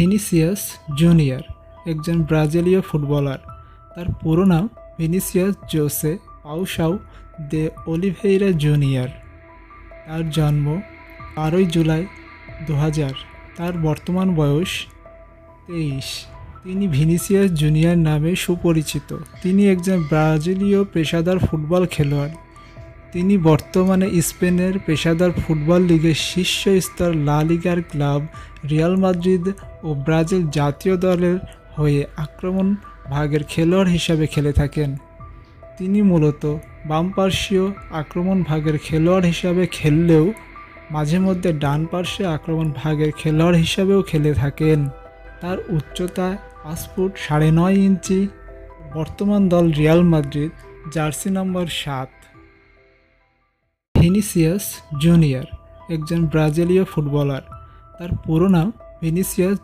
Vinicius junior একজন ব্রাজিলীয় footballer. তার পুরো নাম ভিনিসিয়াস জোসে পাউসাও দে অলিভেইরা জুনিয়র। তার জন্ম 12 জুলাই 2000। তার বর্তমান বয়স 23। তিনি ভিনিসিয়াস জুনিয়র নামে সুপরিচিত। তিনি একজন ব্রাজিলীয় পেশাদার ফুটবল খেলোয়াড়। তিনি বর্তমানে স্পেনের পেশাদার ফুটবল লিগের শীর্ষ স্তর লা লিগার ক্লাব রিয়াল মাদ্রিদ ও ব্রাজিল জাতীয় দলের হয়ে আক্রমণ ভাগের খেলোয়াড় হিসাবে খেলে থাকেন। তিনি মূলত বামপার্শ্বীয় আক্রমণ ভাগের খেলোয়াড় হিসাবে খেললেও মাঝে মধ্যে ডান পার্শ্বে আক্রমণ ভাগের খেলোয়াড় হিসাবেও খেলে থাকেন। তার উচ্চতা 5 ফুট 9.5 ইঞ্চি। বর্তমান দল রিয়াল মাদ্রিদ, জার্সি নম্বর 7। ভিনিসিয়াস জুনিয়র একজন ব্রাজিলীয় ফুটবলার। তার পুরো নাম ভিনিসিয়াস